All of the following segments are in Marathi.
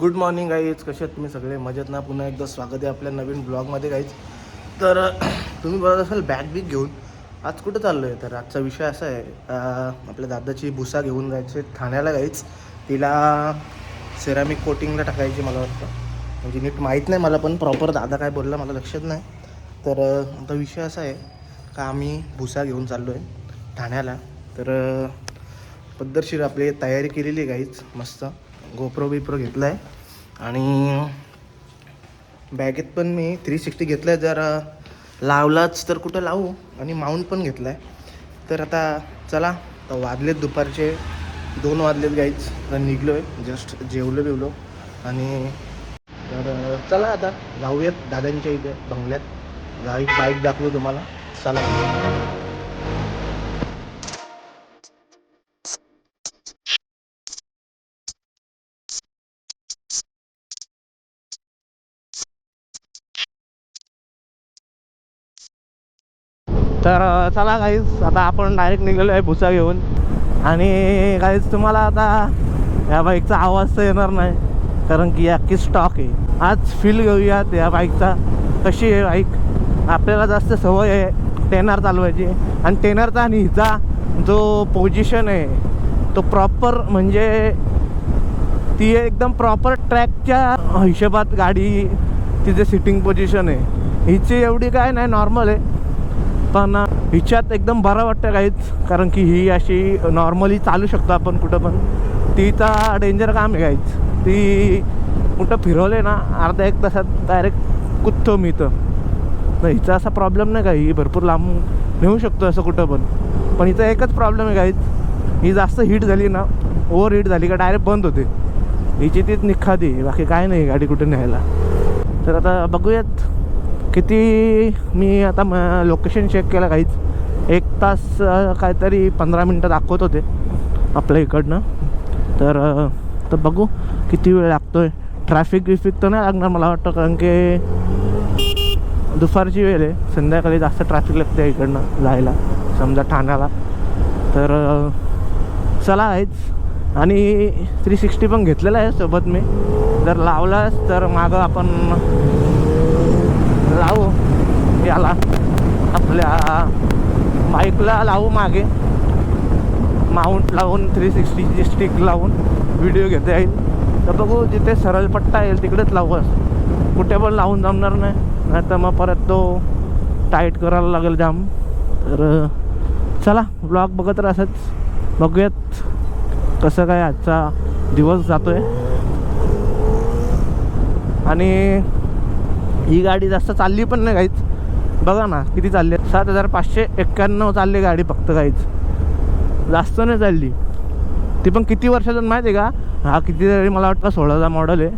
गुड मॉर्निंग गाईज, कसे आहेत तुम्ही सगळे? मजेत ना? पुन्हा एकदा स्वागत आहे आपल्या नवीन ब्लॉगमध्ये गाईज. तर तुम्ही बघत असाल बॅग बिग घेऊन आज कुठं चाललो आहे. तर आजचा विषय असा आहे, आपल्या दादाची भुसा घेऊन जायची ठाण्याला गाईज. तिला सेरामिक कोटिंगला टाकायची मला वाटतं, म्हणजे नीट माहीत नाही मला, पण प्रॉपर दादा काय बोलला मला लक्षात नाही. तर आता विषय असा आहे का आम्ही भुसा घेऊन चाललो आहे ठाण्याला. तर पद्धतशीर आपली तयारी केलेली आहे गाईज, मस्त गोप्रो बिप्रो घेतला आहे आणि बॅगेत पण मी 360 घेतलं आहे. जर लावलाच तर कुठं लावू, आणि माऊंट पण घेतला आहे. तर आता चला, तर वाजलेत दुपारचे 2 वाजलेत गाईज. तर निघलो आहे, जस्ट जेवलो बिवलो आणि तर चला आता जाऊयात दादांच्या इथे बंगल्यात. बाईक दाखवू तुम्हाला, चला. तर चला गाईज, आता आपण डायरेक्ट निघालो आहे भुसा घेऊन. आणि गाईज तुम्हाला आता या बाईकचा आवाज तर येणार नाही, कारण की अख्खी स्टॉक आहे. आज फील घेऊयात या बाईकचा, कशी आहे बाईक. आपल्याला जास्त सवय आहे टेनर चालवायची, आणि टेनरचा आणि हिचा जो पोझिशन आहे तो प्रॉपर, म्हणजे ती एकदम प्रॉपर ट्रॅकच्या हिशोबात गाडी, तिचे सिटिंग पोझिशन आहे. हिची एवढी काय नाही, नॉर्मल आहे, पण हिच्यात एकदम बरं वाटतं काहीच, कारण की ही अशी नॉर्मली चालू शकतो आपण कुठं पण. तिचा डेंजर काम आहे काहीच. ती कुठं फिरवले ना अर्धा एक तासात डायरेक्ट कुदतो मी. तर हिचा असा प्रॉब्लेम नाही, काही भरपूर लांब नेऊ शकतो असं कुठं पण. पण हिचा एकच प्रॉब्लेम आहे काहीच, ही जास्त हीट झाली ना, ओव्हर हीट झाली का डायरेक्ट बंद होते. हिची तीच निखादी, बाकी काय नाही गाडी कुठे न्यायला. तर आता बघूयात किती. मी आता लोकेशन चेक केलं काहीच, 1 तास काहीतरी 15 मिनटं दाखवत होते आपल्या इकडनं. तर बघू किती वेळ लागतो आहे. ट्रॅफिक बिफिक तर नाही लागणार मला वाटतं, कारण की दुपारची वेळ आहे, संध्याकाळी जास्त ट्रॅफिक लागते इकडनं जायला समजा ठाण्याला. तर चला आहेच. आणि 360 पण घेतलेलं आहे सोबत मी, जर लावलास तर मागं आपण लावू, याला आपल्या बाईकला लावू मागे माउंट लावून 360ची स्टिक लावून व्हिडिओ घेता येईल. तर बघू, जिथे सरळ पट्टा येईल तिकडेच लावू, कुठे पण लावून जमणार नाही तर मग परत तो टाईट करायला लागेल जाम. तर चला, ब्लॉग बघत राहतच, बघूयात कसं काय आजचा दिवस जातो आहे. आणि ही गाडी जास्त चालली पण नाही काहीच, बघा ना किती चालली, 7591 चालली गाडी फक्त, काहीच जास्त नाही चालली. ती पण किती वर्षातून माहिती आहे का? हा किती तरी मला वाटतं 16चा मॉडेल आहे,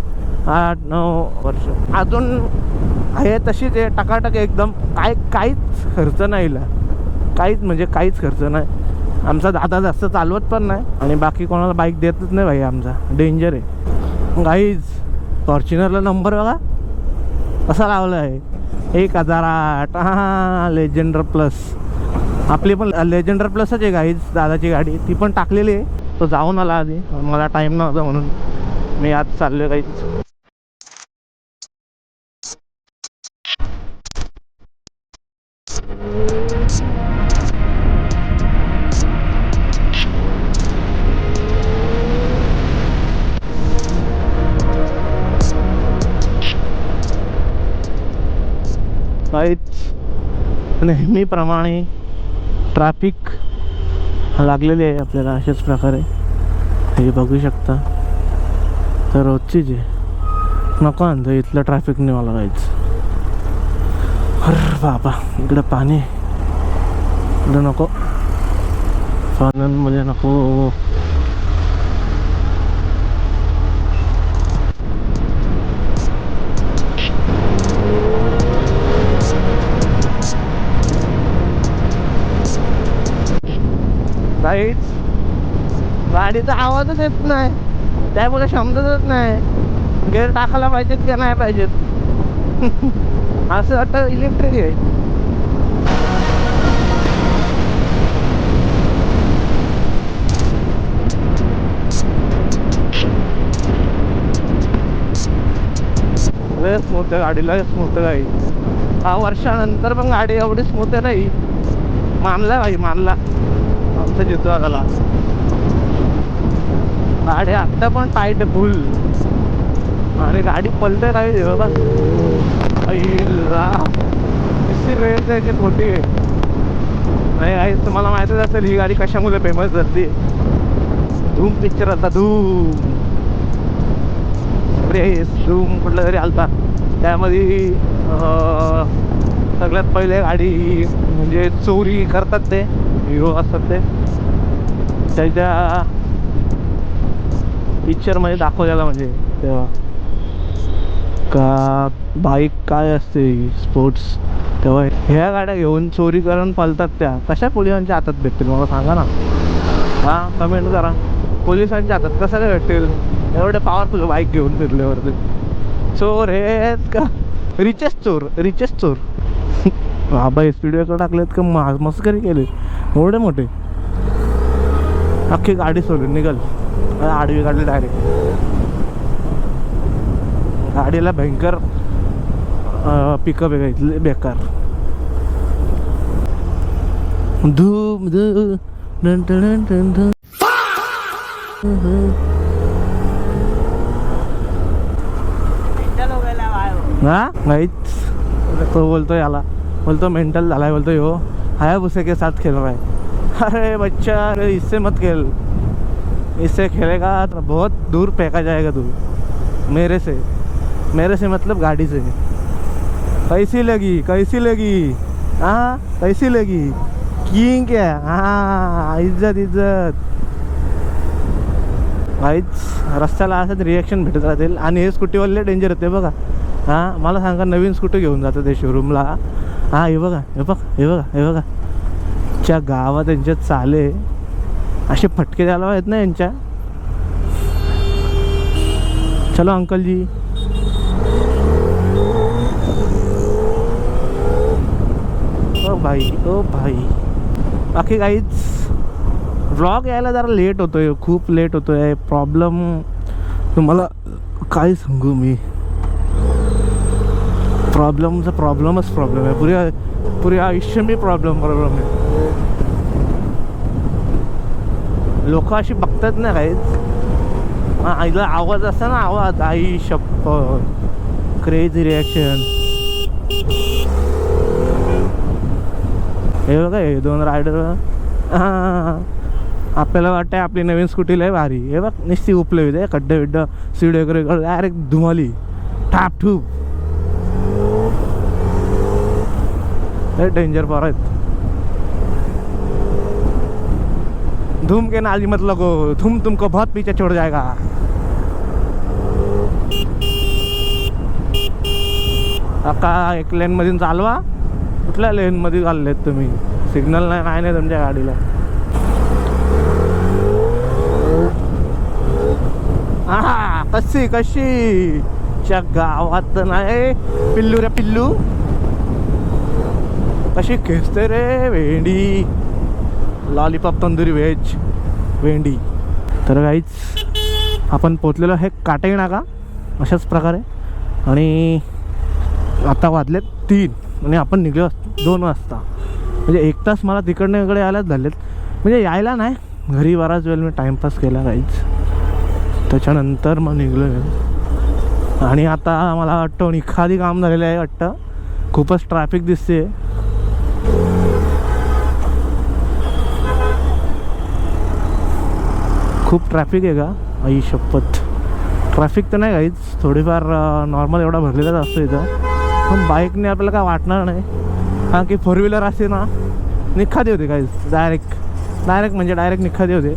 8-9 वर्ष अजून आहे तशीच आहे टकाटक एकदम. काहीच खर्च नाही हिला, काहीच म्हणजे काहीच खर्च नाही. आमचा दादा जास्त चालवत पण नाही, आणि बाकी कोणाला बाईक देतच नाही भाई, आमचा डेंजर आहे. गाईज फॉर्च्युनरला नंबर बघा कसा लावला आहे, 1008. हां, लेजेंडर प्लस. आपली पण लेजेंडर प्लसच आहे गाईज, दादाची गाडी ती पण टाकलेली आहे. तो जाऊन आला आधी, मला टाईम नव्हता म्हणून मी आज चाललो आहे गाईज. काहीच नेहमीप्रमाणे ट्रॅफिक लागलेली आहे आपल्याला अशाच प्रकारे, हे बघू शकता. तर रोजचीच आहे, नको आणतं इथलं ट्रॅफिकने मला काहीच. अरे बाबा, इकडं पाणी, इकडं नको, पाण्यांमध्ये नको. काहीच गाडीचा आवाजच येत नाही, त्यामुळे समजतच नाही गेअर टाकायला पाहिजेत का नाही पाहिजेत. असं वाटतं इलेक्ट्रिक आहे. लय स्मूथ आहे गाडी, लय स्मूथ आहे गाडी. 6 वर्षानंतर पण गाडी एवढी स्मूथ आहे नाही. मानला भाई, मानला आमचं जितू आला. गाडी आत्ता पण टाईट आहे फुल आणि गाडी पलते काही बाबा. रेंज त्याची मोठी आहे. नाही आहे, तुम्हाला माहितीच असेल ही गाडी कशामुळे फेमस झाली. धूम पिक्चर आता, धूम रेस धूम कुठला तरी आलता. त्यामध्ये सगळ्यात पहिले गाडी म्हणजे चोरी करतात ते हिरो असतात ते, त्याच्या पिक्चरमध्ये दाखवलेला म्हणजे तेव्हा का बाईक काय असते स्पोर्ट्स. तेव्हा ह्या गाड्या घेऊन चोरी करून पळतात त्या. कशा पोलिसांच्या हातात भेटतील मला सांगा ना. हां कमेंट करा. पोलिसांच्या हातात कसं काय भेटतील एवढे पॉवरफुल बाईक घेऊन फिरल्यावरती. चोर हे का रिचेस्ट चोर, रिचेस्ट चोर. बाबा स्पीड ब्रेकर टाकलेत का मस्करी केली एवढे मोठे. अख्खी गाडी सोडून निघाल, आडवी काढली डायरेक्ट. गाडीला भयंकर पिकअप आहे इथले बेकार. धूम धूम डन डन डन डन. हा नाहीच तो बोलतो याला, बोलतो मेंटल झालाय, बोलतो यो हायाबुसा के साथ खेल रहा है. अरे बच्चा, अरे इससे मत खेल, इससे खेलेगा तो बहुत दूर फेंका जाएगा तू. मेरे से मतलब गाड़ी से. कैसी लगी हाँ कैसी लगी किंग क्या. हाँ इज्जत काहीच. रस्त्याला असंच रिॲक्शन भेटत राहतील. आणि हे स्कूटीवाले डेंजर होते बघा. हां मला सांगा, नवीन स्कूटी घेऊन जातं ते शोरूमला. हां हे बघा च्या गावात यांच्या चाले असे फटके द्यायला आहेत ना यांच्या. चलो अंकल जी. ओ भाई बाकी काहीच. व्लॉग यायला जरा लेट होतोय, खूप लेट होतोय. प्रॉब्लेम तुम्हाला काय सांगू मी. प्रॉब्लेमच प्रॉब्लेम आहे. पुरे आयुष्य मी प्रॉब्लेम आहे. लोक अशी बघतात ना काहीच. आईला आवाज असता ना, आवाज आई शप्पथ क्रेझी रिॲक्शन. हे बघा हे 2 रायडर. हां आपल्याला वाटतं आपली नवीन स्कूटी लय भारी. हे बघ निश्चित उपले होते खड्डे सीड वगैरे डायरेक्ट धुमाली ठाप ठूप. डेंजर पर आहेत. धूम के नाली मत लगो, धूम तुमको बहुत पीछे छोड़ जाएगा. आता एक लेन मधून चालवा. कुठल्या लेन मध्ये चाललेत तुम्ही. सिग्नल नाही काय नाही तुमच्या गाडीला. हा कशी च्या गावात नाही. पिल्लू रे पिल्लू कशी खेचते रे भेंडी. लॉलीपॉप तंदुरी व्हेज भेंडी. तर काहीच आपण पोचलेलो हे काटे नाका अशाच प्रकारे. आणि आता वाजलेत 3 आणि आपण निघलो 2 वाजता. म्हणजे 1 तास मला तिकडनं इकडे यायलाच झालेत. म्हणजे यायला नाही, घरी बराच वेळ मी टाईमपास केला काहीच. त्याच्यानंतर मग निघलो. आणि आता मला वाटतं निखादी काम झालेलं आहे वाटतं. खूपच ट्रॅफिक दिसते. खूप ट्रॅफिक आहे का आई शपथ. ट्रॅफिक तर नाही काहीच, थोडीफार नॉर्मल एवढा भरलेलाच असतो इथं. पण बाईकने आपल्याला काय वाटणार नाही. हां की 4 व्हीलर असते ना निखादी होते काहीच. डायरेक्ट म्हणजे डायरेक्ट निखादी होते.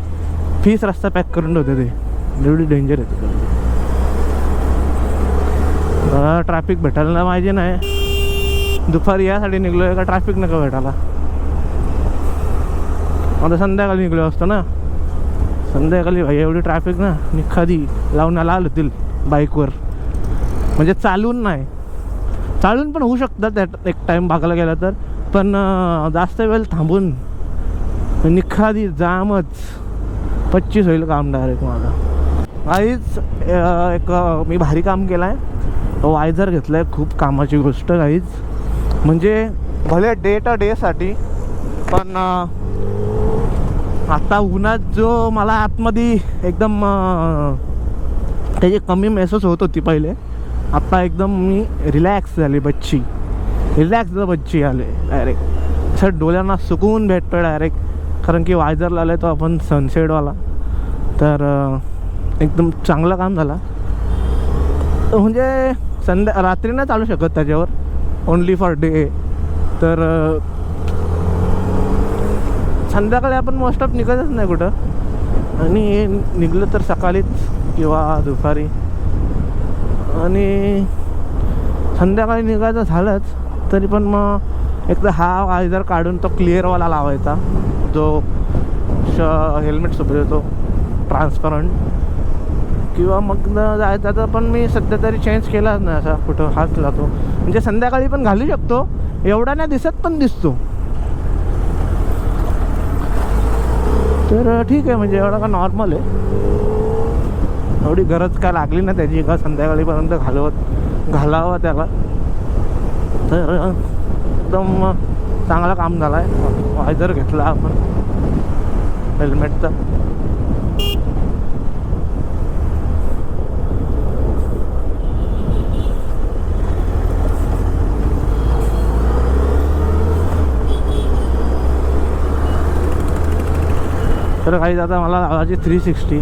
फीस रस्ता पॅक करून होते ते. एवढी डेंजर येते. ट्रॅफिक भेटायला पाहिजे नाही. दुपारी यासाठी निघलो आहे का ट्रॅफिक नका भेटायला. आता संध्याकाळी निघलो असतो ना. संध्याकाळी भाई एवढी ट्रॅफिक ना निखादी लावून आलं होतील बाईकवर. म्हणजे चालून नाही, चालून पण होऊ शकतात एक टाईम भागायला गेला तर. पण जास्त वेळ थांबून निखादी जामच 25 होईल काम डायरेक्ट माझा. काहीच एक मी भारी काम केलं आहे. वायझर घेतला आहे, खूप कामाची गोष्ट काहीच. म्हणजे भले डे टू डेसाठी, पण आता उन्हात जो मला आतमध्ये एकदम त्याची कमी महसूस होत होती पहिले, आता एकदम मी रिलॅक्स झाली, रिलॅक्स बच्ची आले डायरेक्ट. असं डोळ्यांना सुकून भेटतो डायरेक्ट, कारण की वायझर लावला तो आपण सनसेटवाला. तर एकदम चांगलं काम झालं. म्हणजे रात्री नाही चालू शकत त्याच्यावर, ओन्ली फॉर डे. तर संध्याकाळी आपण मोस्ट ऑफ निघतच नाही कुठं, आणि निघलं तर सकाळीच किंवा दुपारी. आणि संध्याकाळी निघायचं झालंच तरी पण मग एकदा हा वायझर काढून तो क्लिअरवाला लावायचा, जो हेल्मेटसोबत येतो ट्रान्सपरंट. किंवा मग जायचा तर पण मी सध्या तरी चेंज केलाच नाही असा कुठं, हाच लावतो. म्हणजे संध्याकाळी पण घालू शकतो, एवढा नाही दिसत पण दिसतो. तर ठीक आहे, म्हणजे एवढा का नॉर्मल आहे, एवढी गरज काय लागली ना त्याची का संध्याकाळीपर्यंत घालावं त्याला. तर एकदम चांगला काम झाला आहे. वायझर घेतला आपण हेल्मेटचा. तर काही आता मला लावायची 360.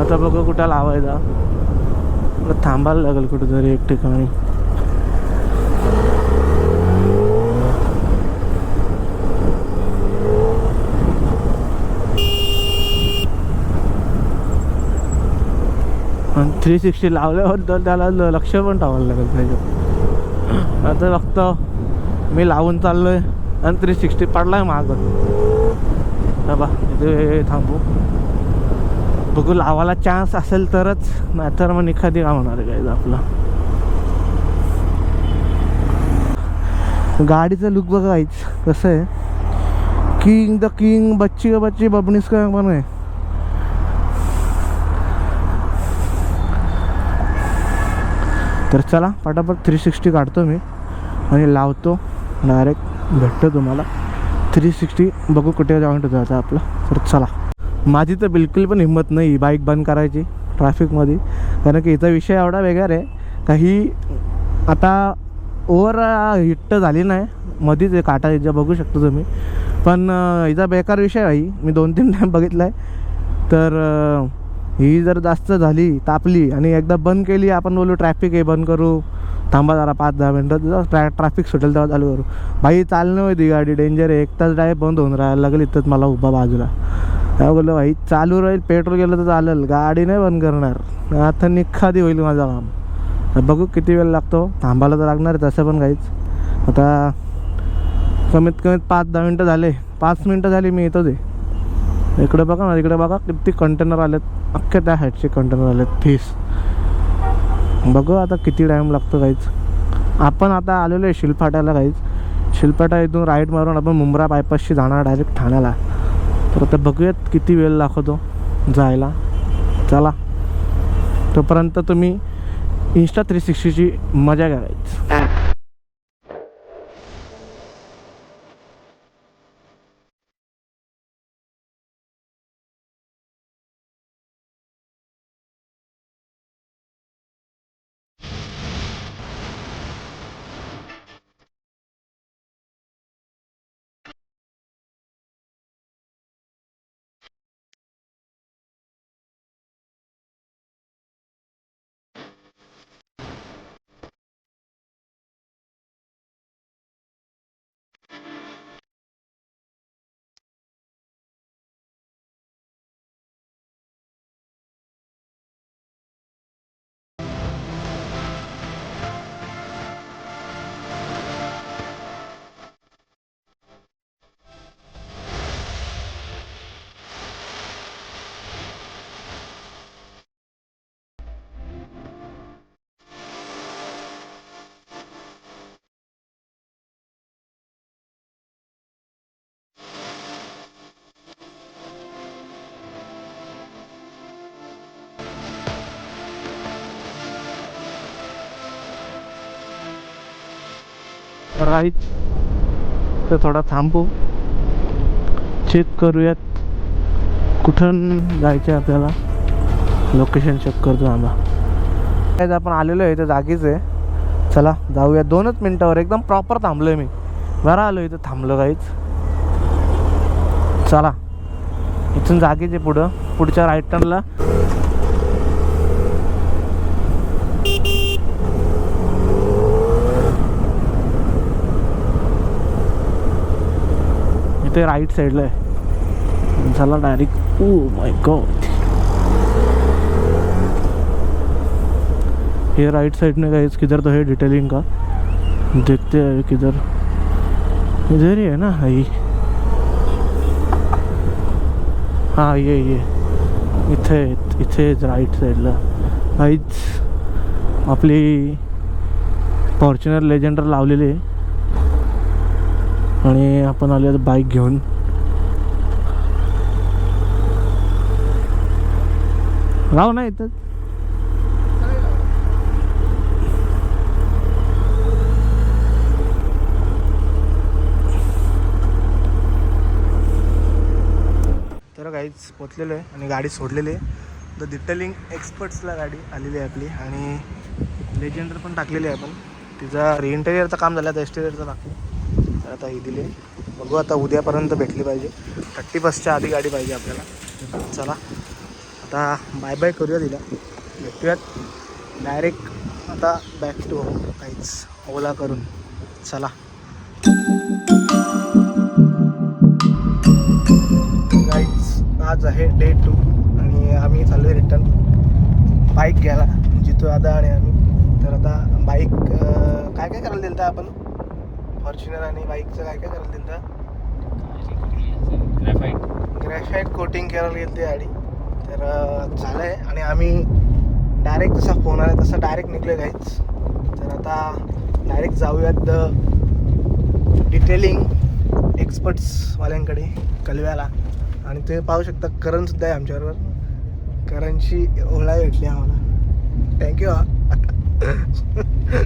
आता बघू कुठं लावायचा, मला थांबायला लागेल कुठेतरी एक ठिकाणी. आणि 360 लावल्यावर त्याला लक्ष पण ठेवायला लागेल त्याच्यात. आता फक्त मी लावून चाललो आहे आणि 360 पडला आहे मागं. बा इथे थांबू, बघू लावायला चान्स असेल तरच, नाहीतर मग एखादी का होणार आहे काय आपलं. गाडीचं लुक बघायच कसं आहे, किंग द किंग, बच्ची का बच्ची, बबनीस का पण आहे. तर चला पटापट 360 काढतो मी आणि लावतो, डायरेक्ट भेटतो तुम्हाला 360. बघू कुठे जॉईंट होतं आता आपलं. तर चला. माझी तर बिलकुल पण हिंमत नाही बाईक बंद करायची ट्रॅफिकमध्ये, कारण की इथं विषय एवढा वेगळा आहे काही. आता ओव्हर हिट झाली नाही मध्येच, काटा याच्या बघू शकतो तुम्ही, पण हिचा बेकार विषय आहे. मी 2-3 टाईम बघितला आहे. तर ही जर जास्त झाली, तापली आणि एकदा बंद केली, आपण बोलू ट्रॅफिक आहे बंद करू, थांबा जरा 5-10 मिनटं, ट्रॅफिक सुटेल तेव्हा चालू करू. भाई चालणं होती गाडी, डेंजर आहे. 1 तास डायरेक्ट बंद होऊन राहायला लागेल इथंच मला उभा बाजूला. काय बोललो भाई, चालू राहील, पेट्रोल गेलं तर चालेल, गाडी नाही बंद करणार. आता निखादी होईल माझं काम. बघू किती वेळ लागतो, थांबायला तर लागणार आहे तसं पण काहीच. आता कमीत कमीत 5-10 मिनटं झाले, 5 मिनटं झाली मी येतो. ते इकडे बघा ना, इकडे बघा किती कंटेनर आलेत, अख्ख्या त्या हाईटचे कंटेनर आलेत 30. बघू आता किती टाईम लागतो काहीच. आपण आता आलेलो आहे शिलफाट्याला काहीच. शिलफाटा इथून राईट मारून आपण मुंब्रा बायपासशी जाणार डायरेक्ट ठाण्याला. तर आता बघूयात किती वेळ लागतो जायला. चला, तोपर्यंत तुम्ही इंस्टा 360ची मजा घ्यायची. राईट तर थोडा थांबू, चेक करूयात कुठून जायचं आपल्याला. लोकेशन चेक करतो आम्हा. काय आपण आलेलो आहे इथं, जागीच आहे. चला जाऊया. 2च मिनटावर एकदम प्रॉपर थांबलो आहे मी. बरं आलो इथं थांबलो काहीच. चला इथून जागीच आहे. पुढच्या राईट टर्नला इथे राईट साईडला आहे. चला डायरेक्ट. ओ माय गॉड, ये राइट साइड में गाइस किधर तो है डिटेलिंग का. देखते हैं किधर. इधर ही है ना. हाई हाँ ये इथे इथे राईट साईडला काहीच आपली फॉर्च्युनर लेजेंडर लावलेली आहे. आणि आपण आलो बाईक घेऊन. राहू ना इथं. तर काहीच पोचलेलो आहे आणि गाडी सोडलेली आहे. द डिटेलिंग एक्सपर्ट्सला गाडी आलेली आहे आपली. आणि लेजेंडर पण टाकलेली आहे आपण. तिचा रिइंटेरियरचं काम झालं, आता एक्सटेरियरचं बाकी. तर आता ही दिली. बघू आता उद्यापर्यंत भेटली पाहिजे. 30 आधी गाडी पाहिजे आपल्याला. चला आता बाय बाय करूया तिला. भेटूयात डायरेक्ट आता बॅक टू होम काहीच ओला करून. चला आज आहे डे 2 आणि आम्ही चाललो आहे रिटर्न बाईक घ्यायला. जितू दादा आणि आम्ही. तर आता बाईक काय काय करायला दिलं आपण. फॉर्च्युनर आणि बाईकचं काय काय करायला दिलं. ग्रॅफाईट कोटिंग करायला गेलं ते गाडी. तर झालं आहे आणि आम्ही डायरेक्ट जसा फोन आला तसा डायरेक्ट निघलो आहे काहीच. तर आता डायरेक्ट जाऊयात द डिटेलिंग एक्सपर्ट्सवाल्यांकडे कलव्याला. आणि ते पाहू शकता करणसुद्धा आहे आमच्याबरोबर. करणची ओला भेटली आम्हाला. थँक्यू.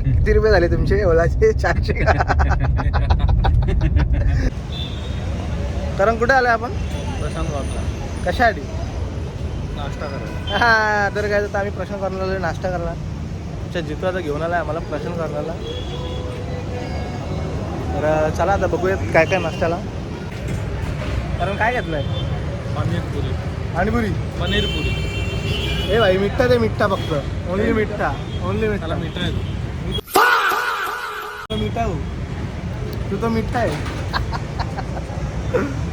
किती रुपये झाले तुमचे ओलाचे. 400. करण कुठे आलं आपण. प्रशांत बाबला कशासाठी. नाश्ता करायला. हां तर काय तर आम्ही प्रशांत करण्याला नाश्ता करायला. आमच्या जितू आता घेऊन आला आहे आम्हाला प्रशांत करण्याला. तर चला आता बघूयात काय काय नाश्त्याला. कारण काय घेतलं आहे. पनीर पुरी. पाणीपुरी. पनीर पुरी. हे भाई मिठ्ठा ते मिठ्ठा फक्त. ओनली मिठ्ठा. ओनली मिठ्ठा. त्याला मिठा आहे. मिठा हो तू तो मिठ्ठा आहे.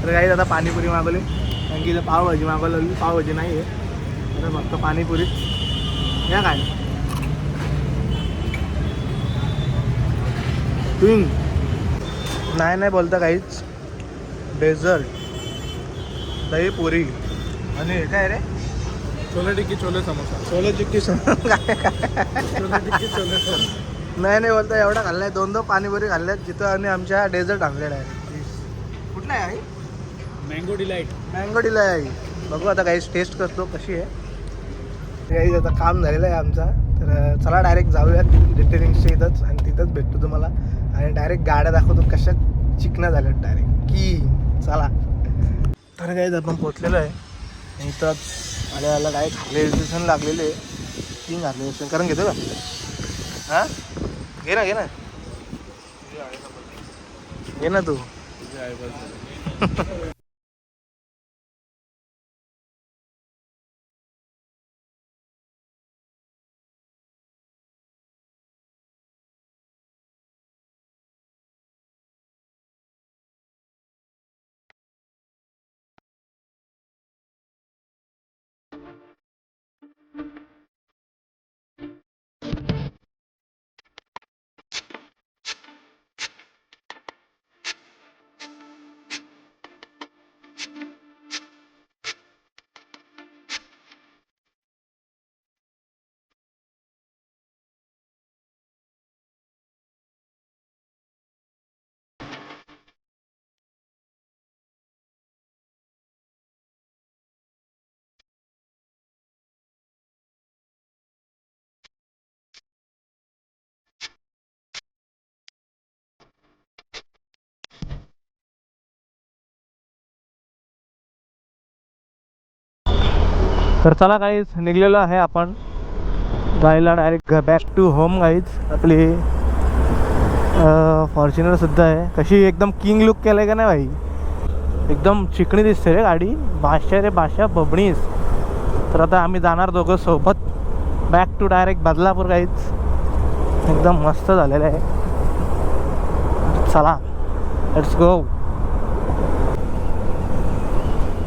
तर काही आता पाणीपुरी मागवली. कारण की इथं पावभाजी मागवली. पावभाजी नाही आहे आता फक्त पाणीपुरी. या काय ट्विंग नाही बोलता काहीच. डेझर्ट दही पुरी आणि काय रे. छोले टिक्की छोले समोसा. छोले चिक्की काय छोले टिक्की छोले समोसा. नाही बोलता एवढा खाल्लाय. 2 पाणीपुरी खाल्ल्यात जिथं. आणि आमच्या डेझर्ट आणलेला आहे. कुठला आहे. Mango delight. मँगो डिलाईट आहे. बघू आता काही टेस्ट करतो कशी आहे. काही आता काम झालेलं आहे आमचा. तर चला डायरेक्ट जाऊयात डिटेलिंगच्या इथंच आणि तिथंच भेटतो तुम्हाला. आणि डायरेक्ट गाड्या दाखवतो कशा चिकना झाल्यात डायरेक्ट की. चला तर काही आपण पोचलेलो आहे. इथंच आल्याला डायरेक्ट हार्ले लागलेले आहे. 3 हार्ले कारण घेतो का. हां घे ना घे ना तू. तर चला गाईज, निघलेलो आहे आपण जायला direct back to home guys. आपली फॉर्च्युनर सुद्धा आहे. कशी एकदम किंग लुक केलं आहे का नाही भाई, एकदम चिकणी दिसते रे गाडी. बादशाह रे बादशाह, बबणीस. तर आता आम्ही जाणार दोघं सोबत back to direct Badlapur guys. एकदम मस्त झालेलं आहे. चला लेट्स गो.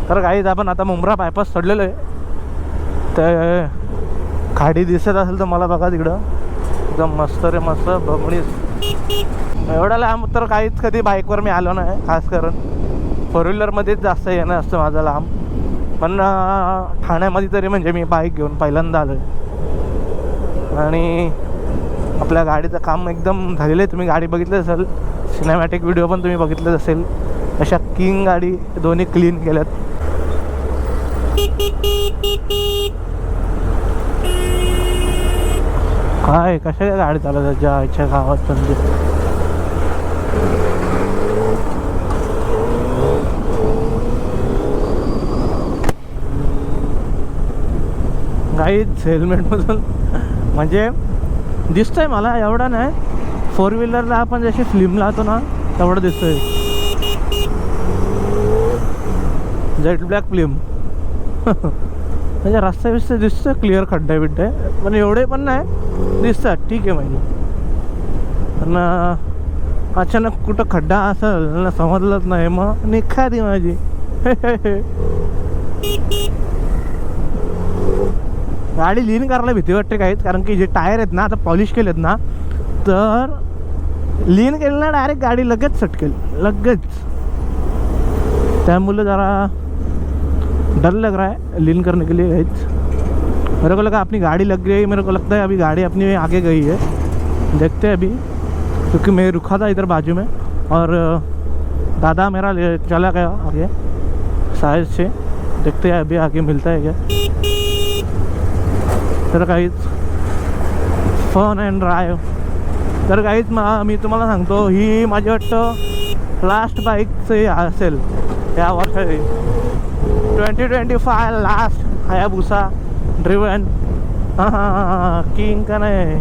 तर गाईज आपण आता मुंब्रा बायपास चढलेलो आहे. तर खाडी दिसत असेल तर मला बघा तिकडं, एकदम मस्त रे मस्त बघणीस. एवढा लांब तर काहीच कधी बाईकवर मी आलो नाही, खास करून फोर व्हीलरमध्येच जास्त येणं असतं माझं लांब. पण ठाण्यामध्ये तरी म्हणजे मी बाईक घेऊन पहिल्यांदा आलो आहे. आणि आपल्या गाडीचं काम एकदम झालेलं आहे. तुम्ही गाडी बघितली असेल, सिनेमॅटिक व्हिडिओ पण तुम्ही बघितलंच असेल. अशा किंग गाडी दोन्ही क्लीन केल्यात. काय कशा काय गाडी चालवतात ज्या गावात म्हणजे. गाईच हेल्मेटमधून म्हणजे दिसतंय मला, एवढा नाही. फोर व्हीलरला आपण जशी फिल्म लावतो ना तेवढं दिसतंय. जेट ब्लॅक फिल्म म्हणजे रस्ता बिस्ता दिसतं क्लिअर, खड्डे बिड्डे पण एवढे पण नाही दिसतात. ठीक आहे म्हणजे. पण अचानक कुठं खड्डा असेल ना समजलंच नाही, मग निघा ती माझी. गाडी लीन करायला भीती वाटते काहीच, कारण की जे टायर आहेत ना आता पॉलिश केलेत ना, तर लीन केलं ना डायरेक्ट गाडी लगेच सटकेल लगेच. त्यामुळे जरा डर लग रहा है लीन करने के लिए गाइस. मेरे को लगा अपनी गाड़ी लग गई, मेरे को लगता है अभी गाड़ी अपनी आगे गई है. देखते हैं अभी, क्योंकि मैं रुका था इधर बाजू में और दादा मेरा चला गया आगे शायद से. देखते हैं अभी आगे मिलता है क्या. तर काहीच फन अँड ड्राईव्ह. तर काहीच मी तुम्हाला सांगतो, ही माझी वाटतं लास्ट बाईकचं असेल या वर्षाची. 2025 लास्ट हायाबुसा ड्रिवन. किंग का नाही.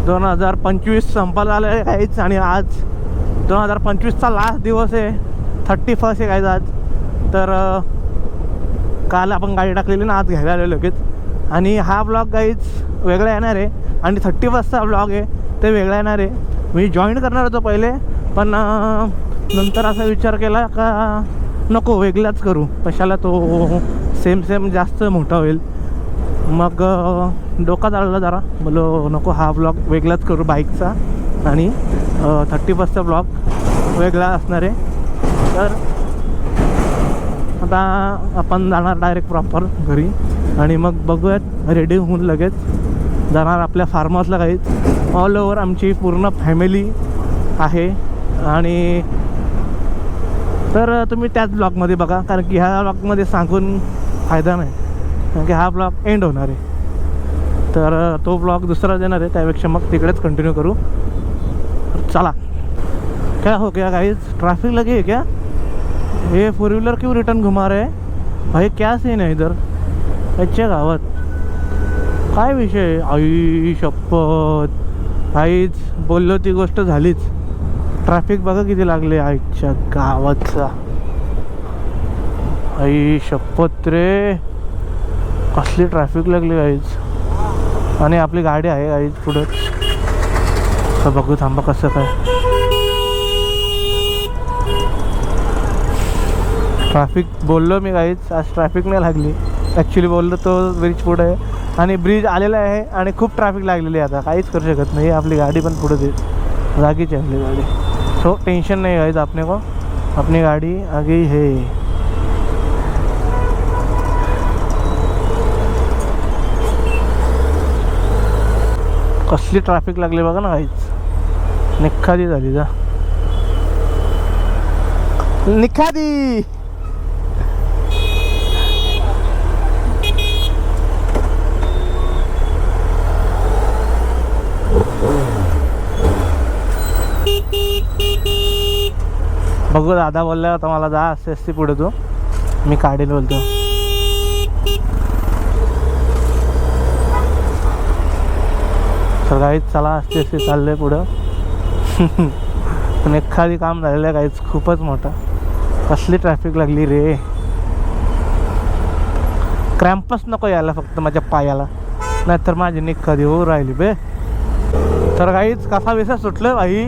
2025 संपत आलं आहे काहीच, आणि आज 2025चा लास्ट दिवस आहे. 31 आहे काहीच आज. तर काल आपण गाडी टाकलेली ना, आज घ्यायला आलो लगेच. आणि हा ब्लॉग काहीच वेगळा येणार आहे, आणि 31चा ब्लॉग आहे ते वेगळा येणार आहे. मी जॉईन करणार होतो पहिले, पण नंतर असा विचार केला का नको वेगळाच करू, कशाला तो सेम जास्त मोठा होईल. मग डोका चालला जरा, बोलो नको हा ब्लॉग वेगळाच करू बाईकचा, आणि 31चा ब्लॉग वेगळा असणार आहे. तर आता आपण जाणार डायरेक्ट प्रॉपर घरी, आणि मग बघूयात रेडी होऊन लगेच जाणार आपल्या फार्म हाऊसला. काहीच ऑल ओव्हर आमची पूर्ण फॅमिली आहे. आणि तर तुम्ही त्याच ब्लॉगमध्ये बघा, कारण की ह्या ब्लॉगमध्ये सांगून फायदा नाही, कारण की हा ब्लॉग एंड होणार आहे. तर तो ब्लॉग दुसरा देणार आहे, त्यापेक्षा मग तिकडेच कंटिन्यू करू. चला. क्या हो गया गाइस, ट्रैफिक लगी है क्या? ये फोर व्हीलर क्यों रिटर्न घुमा रहे हैं भाई, क्या सीन है इधर अच्छा गावात? काय विषय? आई शपथ, काहीच बोललो ती गोष्ट झालीच. ट्रॅफिक बघा किती लागले आईच्या गावाचा. आई शपथ रे, कसली ट्रॅफिक लागली काहीच. आणि आपली गाडी आहे काहीच पुढे. तर बघू थांबा कसं काय. ट्रॅफिक बोललो मी काहीच, आज ट्रॅफिक नाही लागली. ॲक्च्युली बोललो तो ब्रिज पुढे आहे, आणि ब्रिज आलेला आहे, आणि खूप ट्रॅफिक लागलेली आहे. आता काहीच करू शकत नाही. आपली गाडी पण पुढे दे, जागीची आपली गाडी. सो टेंशन नहीं गाइस आपने को, अपनी गाड़ी आ गई है. कसली ट्रॅफिक लागली बघा ना काहीच. निखादी झाली जा, निखादी. बघू दादा बोलला होता मला जा SSC पुढे तू, मी काढेल बोलतो. तर काहीच चला असते असे चाललंय पुढं. पण एखादी काम झालेलं आहे काहीच खूपच मोठं. कसली ट्रॅफिक लागली रे. क्रॅम्पच नको यायला फक्त माझ्या पायाला, नाहीतर माझी निखादी हो राहिली बे. तर काहीच कसा विसा सुटलं भाई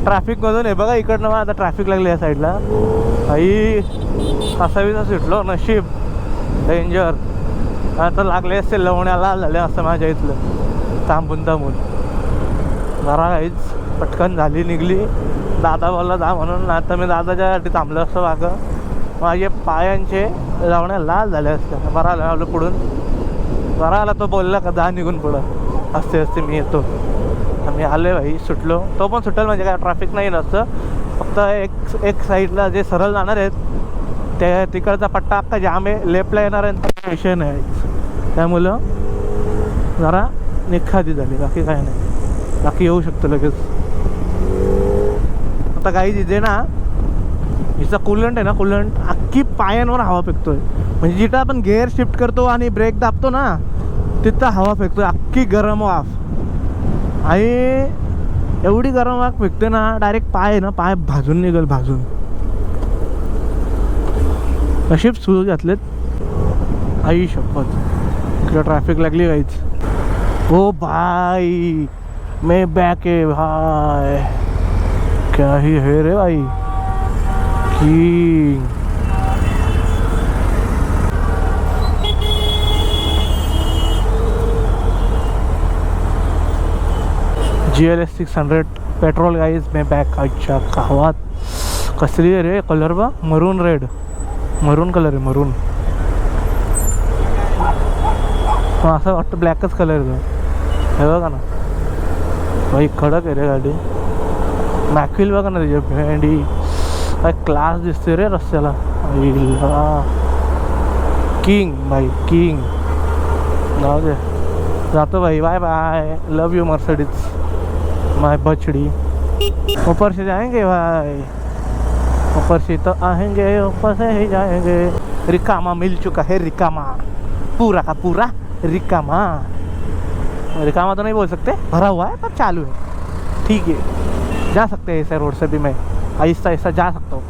ट्रॅफिकमधून. हे बघा इकडनं मग आता ट्रॅफिक लागली या साईडला भाई. कसा विसा सुटलो नशीब. डेंजर. आता लागले असते लवण्याला झाले असं माझ्या इथलं थांबून जरा काहीच पटकन झाली निघली. दादा बोलला जा म्हणून. आता मी दादाच्यासाठी थांबलो असतं मागं. माझे पायांचे लावण्या लाल झाले असते. बरा आलो पुढून. बरा आला तो बोलला का जा निघून पुढं. असते मी येतो. मी आले भाई सुटलो. तो पण सुटेल म्हणजे काय ट्रॅफिक नाही नसतं. फक्त एक साईडला जे सरळ जाणार आहेत ते तिकडचा पट्टा अख्खा जाम आहे. लेफ्टला येणार आहे विषय नाही. त्यामुळं जरा निखादी झाली. बाकी काय नाही. बाकी येऊ शकतो लगेच. आता काही तिथे ना हिचा कूलंट आहे ना, कूलंट अख्खी पायांवर हवा फेकतोय. म्हणजे जिथं आपण गेअर शिफ्ट करतो आणि ब्रेक दाबतो ना तिथं हवा फेकतोय. अख्खी गरम वाफ. आणि एवढी गरम वाफ फेकते ना डायरेक्ट पाय ना पाय भाजून निघेल भाजून. नशीब सुरू घातलेत. आई शपथ इकडं ट्रॅफिक लागली काहीच. ओ भाई मैं बैक है भाई. क्या ही है रे भाई की. GLS 600 पेट्रोल गाईज मे बॅक. अच्छा गावात कसली आहे रे कलर बा. मरून रेड मरून कलर आहे मरून. असं वाटतं ब्लॅकच कलर आहे तो. हे बघा ना भाई कडक आहे रे गाडी. मॅक्विल बघा ना त्याची भेंडी. काय क्लास दिसते रे रस्त्याला. किंग भाई किंग. जाऊ दे जातो भाई. Bye bye. Love you Mercedes my बछड़ी. ऊपर से जाएंगे भाई. ऊपर से तो आएंगे ऊपर से ही जाएंगे. रिकामा मिल चुका है. रिकामा पूरा का पूरा रिकामा. रिकामा तो नहीं बोल सकते. भरा हुआ है पर चालू है. ठीक है जा सकते हैं ऐसे रोड से भी. मैं आहिस्ता आहिस्ता जा सकता हूँ.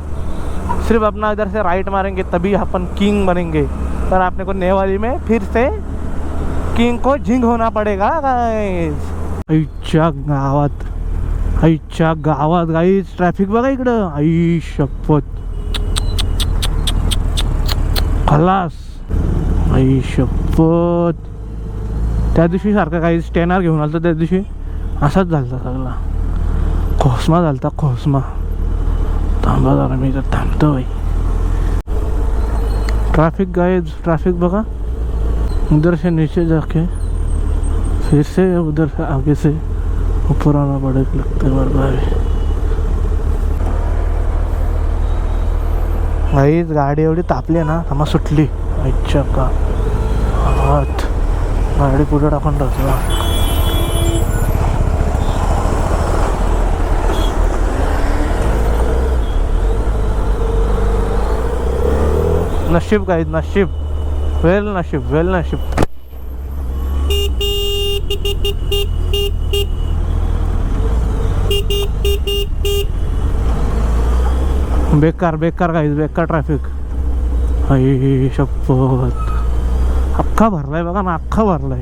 सिर्फ अपना इधर से राइट मारेंगे तभी अपन किंग बनेंगे. पर आपने को नेवाली में फिर से किंग को झिंग होना पड़ेगा गाइस. आईच्या गावात गाईस ट्रॅफिक बघा इकडं. आई शपथ खलास. आई शपथ. त्या दिवशी सारखं काही स्टॅनर घेऊन आलं त्या दिवशी असाच झालता सगळा. खोसमा झालता खोसमा. थांबा जरा मी तर थांबतो भाई. ट्रैफिक गाइस ट्रैफिक बघा. उधर से नीचे जाके फिर से उधर से आगे से ऊपर आना पड़ेगा लगता है भाई. गाईज गाडी एवढी तापली ना थांबा सुटली. अच्छा का हात गाडी पुढे टाकून टाकला. नशीब गाईज नशीब. वेल नशीब वेल नशीब. बेकार बेकार गाईज बेकार ट्रॅफिक. आई शपथ अख्खा भरलाय बघा ना अख्खा भरलाय.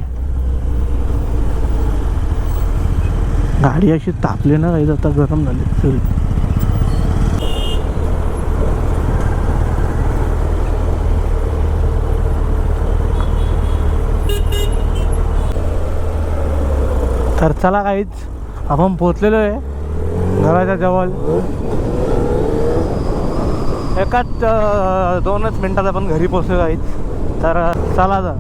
गाडी अशी तापली ना गाईज आता गरम झाली फुल. तर चला काहीच आपण पोचलेलो आहे घराच्या जवळ. एकाच 2च मिनटात आपण घरी पोचलो काहीच. तर चला जा.